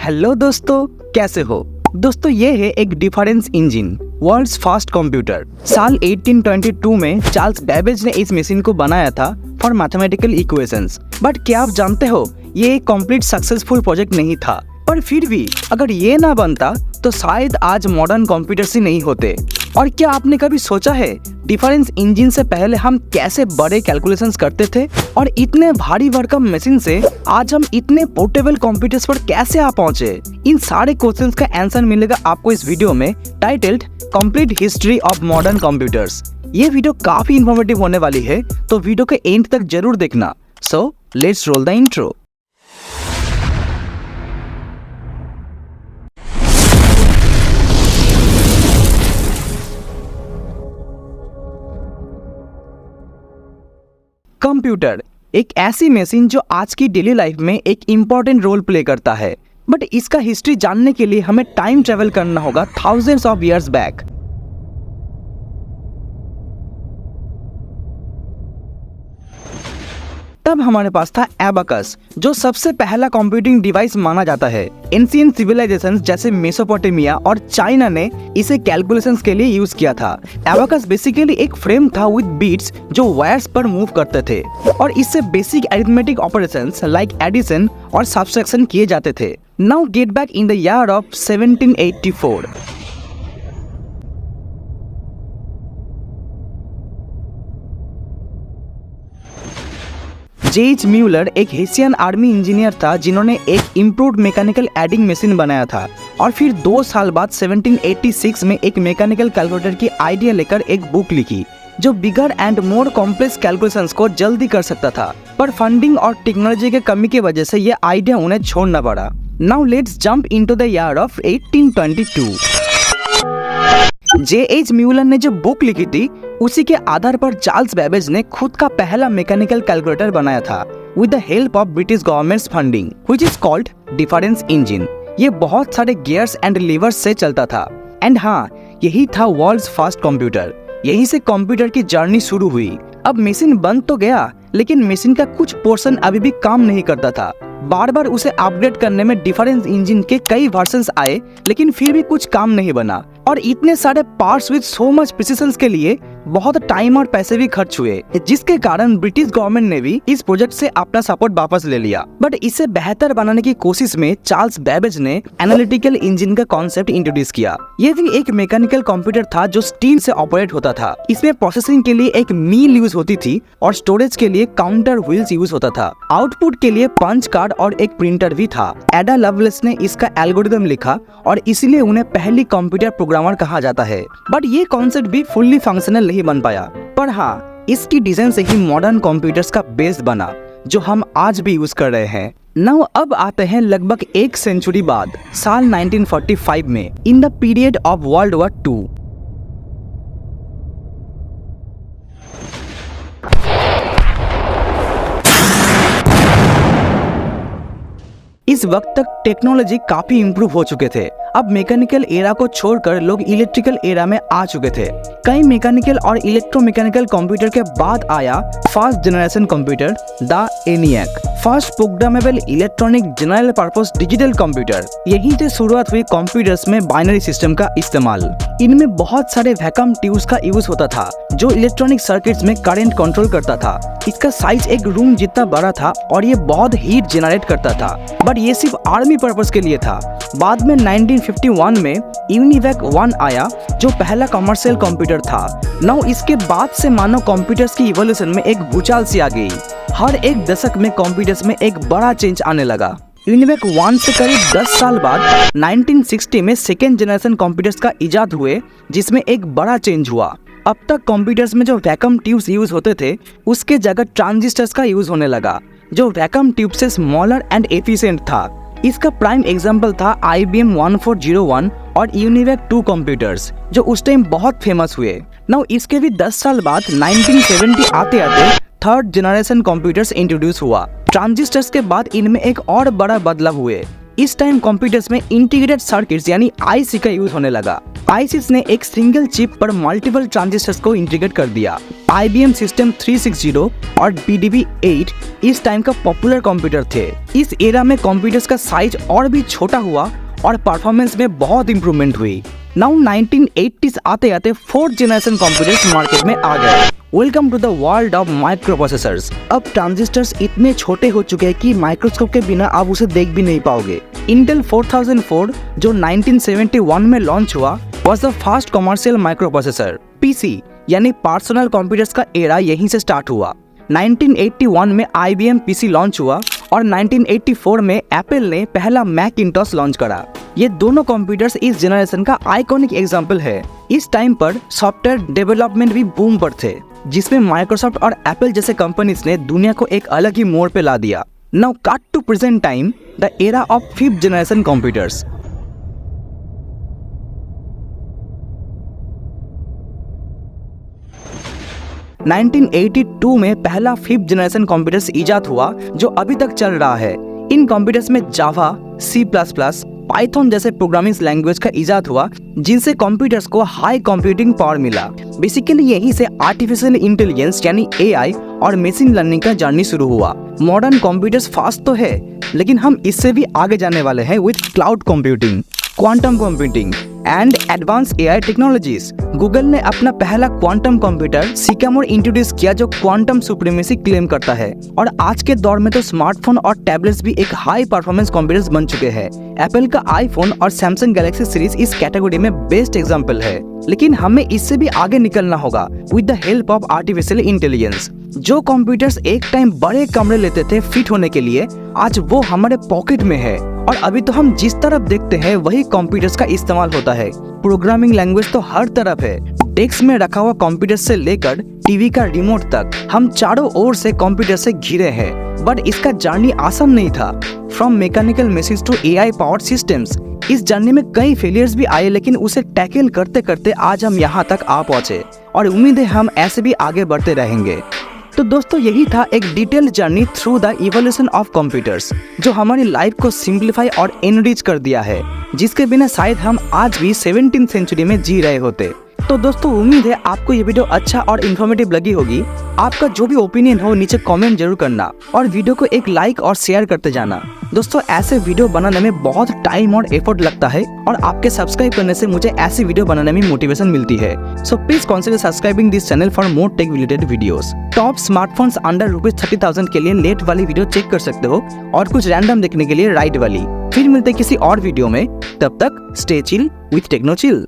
Hello दोस्तों, कैसे हो दोस्तों। ये है एक difference engine, world's fast computer. साल 1822 में चार्ल्स बेबेज ने इस मशीन को बनाया था फॉर मैथमेटिकल इक्वेशंस। बट क्या आप जानते हो, ये एक कंप्लीट सक्सेसफुल प्रोजेक्ट नहीं था। पर फिर भी अगर ये ना बनता तो शायद आज मॉडर्न कंप्यूटर्स ही नहीं होते। और क्या आपने कभी सोचा है डिफरेंस इंजन से पहले हम कैसे बड़े कैलकुलेशंस करते थे, और इतने भारी भरकम मशीन से आज हम इतने पोर्टेबल कंप्यूटर्स पर कैसे आ पहुंचे। इन सारे क्वेश्चंस का आंसर मिलेगा आपको इस वीडियो में, titled complete history of modern computers. ये वीडियो काफी इंफॉर्मेटिव होने वाली है, तो वीडियो के एंड तक जरूर देखना। So let's roll the intro. Computer एक ऐसी मशीन जो आज की डेली लाइफ में एक इम्पॉर्टेंट रोल प्ले करता है। बट इसका हिस्ट्री जानने के लिए हमें टाइम ट्रेवल करना होगा थाउजेंड्स ऑफ इयर्स बैक। तब हमारे पास था एबाकस, जो सबसे पहला कंप्यूटिंग डिवाइस माना जाता है। एंशिएंट सिविलाइजेशंस जैसे मेसोपोटामिया और चाइना ने इसे कैलकुलेशंस के लिए यूज किया था। एबाकस बेसिकली एक फ्रेम था विद बीट्स जो वायर्स पर मूव करते थे, और इससे basic arithmetic operations like addition और सब्ट्रैक्शन किए जाते थे। Now get back in the year of 1784। जेज म्यूलर एक हेसियन आर्मी इंजीनियर था जिन्होंने एक इम्प्रूव्ड मैकेनिकल एडिंग मशीन बनाया था, और फिर 2 साल बाद 1786 में एक मैकेनिकल कैलकुलेटर की आइडिया लेकर एक बुक लिखी जो bigger and more complex calculations को जल्दी कर सकता था। पर फंडिंग और टेक्नोलॉजी के कमी की वजह से ये आइडिया उन्हें छोड़ना पड़ा। Now let's jump into the year of 1822। J H. Muller ने जो बुक लिखी थी उसी के आधार पर चार्ल्स बेबेज ने खुद का पहला मैकेनिकल कैलकुलेटर बनाया था with the help of British governments funding, which is called difference engine. ये बहुत सारे गियर्स एंड लीवर्स से चलता था। एंड हाँ, यही था वर्ल्ड्स फर्स्ट कंप्यूटर। यहीं से कंप्यूटर की जर्नी शुरू हुई। अब मशीन बन तो गया, लेकिन मशीन का कुछ पोर्शन अभी भी काम नहीं करता था। बार बार उसे अपग्रेड करने में डिफरेंस इंजन के कई वर्जन्स आए, लेकिन फिर भी कुछ काम नहीं बना। और इतने सारे parts with so much precision के लिए बहुत टाइम और पैसे भी खर्च हुए, जिसके कारण ब्रिटिश गवर्नमेंट ने भी इस प्रोजेक्ट से अपना सपोर्ट वापस ले लिया। बट इसे बेहतर बनाने की कोशिश में चार्ल्स बेबेज ने एनालिटिकल इंजन का कॉन्सेप्ट इंट्रोड्यूस किया। ये भी एक मैकेनिकल कंप्यूटर था जो स्टीम से ऑपरेट होता था। इसमें प्रोसेसिंग के लिए एक मील यूज होती थी और स्टोरेज के लिए काउंटर व्हील्स यूज होता था। आउटपुट के लिए पंच कार्ड और एक प्रिंटर भी था। एडा लवलेस ने इसका एल्गोरिथम लिखा और इसीलिए उन्हें पहली कंप्यूटर प्रोग्रामर कहा जाता है। बट ये कॉन्सेप्ट भी फुल्ली फंक्शनल नहीं बन पाया। पर हाँ, इसकी डिजाइन से ही मॉडर्न कंप्यूटर्स का बेस बना जो हम आज भी यूज कर रहे हैं। नाउ अब आते हैं लगभग 1 सेंचुरी बाद, साल 1945 में, in the period of world war 2। इस वक्त तक टेक्नोलॉजी काफी इंप्रूव हो चुके थे। अब मैकेनिकल एरा को छोड़कर लोग इलेक्ट्रिकल एरा में आ चुके थे। कई मैकेनिकल और इलेक्ट्रोमैकेनिकल कंप्यूटर के बाद आया first generation computer, the ENIAC, first programmable electronic general purpose digital computer. यहीं से शुरुआत हुई कंप्यूटर्स में बाइनरी सिस्टम का इस्तेमाल। इनमें बहुत सारे वैक्यूम ट्यूब्स का यूज होता था जो इलेक्ट्रॉनिक सर्किट्स में करंट कंट्रोल करता था। इसका साइज एक रूम जितना बड़ा था और ये बहुत हीट जनरेट करता था। बट ये सिर्फ आर्मी पर्पस के लिए था। बाद में 1951 में यूनिवैक 1 आया जो पहला कमर्शियल कंप्यूटर था। नाउ इसके बाद से मानो कंप्यूटर्स की इवोल्यूशन में एक भूचाल सी आ गई। हर एक दशक में कंप्यूटर्स में एक बड़ा चेंज आने लगा। यूनिवैक 1 से करीब 10 साल बाद 1960 में सेकेंड जनरेशन कंप्यूटर्स का इजाद हुए, जिसमें एक बड़ा चेंज हुआ। अब तक कंप्यूटर्स में जो वैक्यूम ट्यूब्स यूज होते थे उसके जगह ट्रांजिस्टर्स का यूज होने लगा, जो वैक्यूम ट्यूब से स्मॉलर एंड एफिशिएंट था। इसका प्राइम एग्जांपल था IBM 1401 और यूनिवैक 2 कंप्यूटर्स, जो उस टाइम बहुत फेमस हुए। नाउ इसके भी 10 साल बाद 1970 आते आते थर्ड जनरेशन कंप्यूटर्स इंट्रोड्यूस हुआ। ट्रांजिस्टर्स के बाद इनमें एक और बड़ा बदलाव हुए। इस टाइम कंप्यूटर्स में इंटीग्रेटेड सर्किट्स यानी IC का यूज होने लगा। आईसिस ने एक सिंगल चिप पर मल्टीपल ट्रांजिस्टर्स को इंटीग्रेट कर दिया। IBM सिस्टम 360 और BDB-8 इस टाइम का पॉपुलर कंप्यूटर थे। इस एरा में कंप्यूटर्स का साइज और भी छोटा हुआ और परफॉर्मेंस में बहुत इंप्रूवमेंट हुई। नाउ 1980s आते आते फोर्थ जनरेशन कंप्यूटर्स मार्केट में आ गए। Welcome to the world of microprocessors. अब ट्रांजिस्टर्स इतने छोटे हो चुके हैं कि माइक्रोस्कोप के बिना आप उसे देख भी नहीं पाओगे। इंटेल 4004 जो 1971 में लॉन्च हुआ was the first commercial microprocessor। PC यानी पर्सनल कंप्यूटर्स का एरा यहीं से स्टार्ट हुआ। 1981 में IBM PC लॉन्च हुआ और 1984 में एप्पल ने पहला मैकिंटॉश लॉन्च करा। ये दोनों कंप्यूटर्स इस जनरेशन का आइकॉनिक एग्जांपल है। इस टाइम पर सॉफ्टवेयर डेवलपमेंट भी बूम पर थे, जिसमें माइक्रोसॉफ्ट और एप्पल जैसे कंपनीज ने दुनिया को एक अलग ही मोड़ पे ला दिया। Now cut to present time, the era of 5th generation computers. 1982 में पहला 5th जनरेशन कंप्यूटर्स इजाद हुआ जो अभी तक चल रहा है। इन कंप्यूटर्स में जावा, C++, पाइथन जैसे प्रोग्रामिंग लैंग्वेज का इजाद हुआ, जिनसे कंप्यूटर्स को हाई कंप्यूटिंग पावर मिला। बेसिकली यहीं से आर्टिफिशियल इंटेलिजेंस यानी AI और मशीन लर्निंग का जर्नी शुरू हुआ। मॉडर्न कंप्यूटर्स फास्ट तो है, लेकिन हम इससे भी आगे जाने वाले हैं with cloud computing, quantum computing and advance AI technologies. Google ने अपना पहला क्वांटम कंप्यूटर सिकामोर इंट्रोड्यूस किया जो क्वांटम सुप्रीमेसी क्लेम करता है। और आज के दौर में तो स्मार्टफोन और टैबलेट्स भी एक हाई परफॉर्मेंस कंप्यूटर्स बन चुके हैं। एप्पल का आईफोन और सैमसंग गैलेक्सी सीरीज इस कैटेगरी में बेस्ट एग्जांपल है। लेकिन हमें इससे भी आगे निकलना होगा with the help of artificial intelligence. जो कंप्यूटर्स एक टाइम बड़े कमरे लेते थे फिट होने के लिए, आज वो हमारे पॉकेट में है। और अभी तो हम जिस तरफ देखते हैं वही कंप्यूटर्स का इस्तेमाल होता है। प्रोग्रामिंग लैंग्वेज तो हर तरफ है। डेस्क में रखा हुआ कंप्यूटर से लेकर टीवी का रिमोट तक, हम चारों ओर से कंप्यूटर से घिरे हैं। बट इसका जर्नी आसान नहीं था। From mechanical machines to AI powered systems, इस जर्नी में कई फेलियर्स भी आए, लेकिन उसे टैकल करते करते आज हम यहाँ तक आ पहुंचे और उम्मीद है हम ऐसे भी आगे बढ़ते रहेंगे। तो दोस्तों, यही था एक detail journey through the evolution of computers, जो हमारी लाइफ को सिंप्लीफाई और एनरिच कर दिया है, जिसके बिना शायद हम आज भी 17th सेंचुरी में जी रहे होते। तो दोस्तों, उम्मीद है आपको ये वीडियो अच्छा और इन्फॉर्मेटिव लगी होगी। आपका जो भी ओपिनियन हो नीचे कमेंट जरूर करना और वीडियो को एक लाइक और शेयर करते जाना। दोस्तों, ऐसे वीडियो बनाने में बहुत टाइम और एफर्ट लगता है और आपके सब्सक्राइब करने से मुझे ऐसी वीडियो बनाने में मोटिवेशन मिलती है। So please consider subscribing this channel for more tech related videos. Top smartphones under ₹30,000 के लिए लेट वाली वीडियो चेक कर सकते हो और कुछ रैंडम देखने के लिए राइट वाली। फिर मिलते किसी और वीडियो में, तब तक stay chill with Techno chill.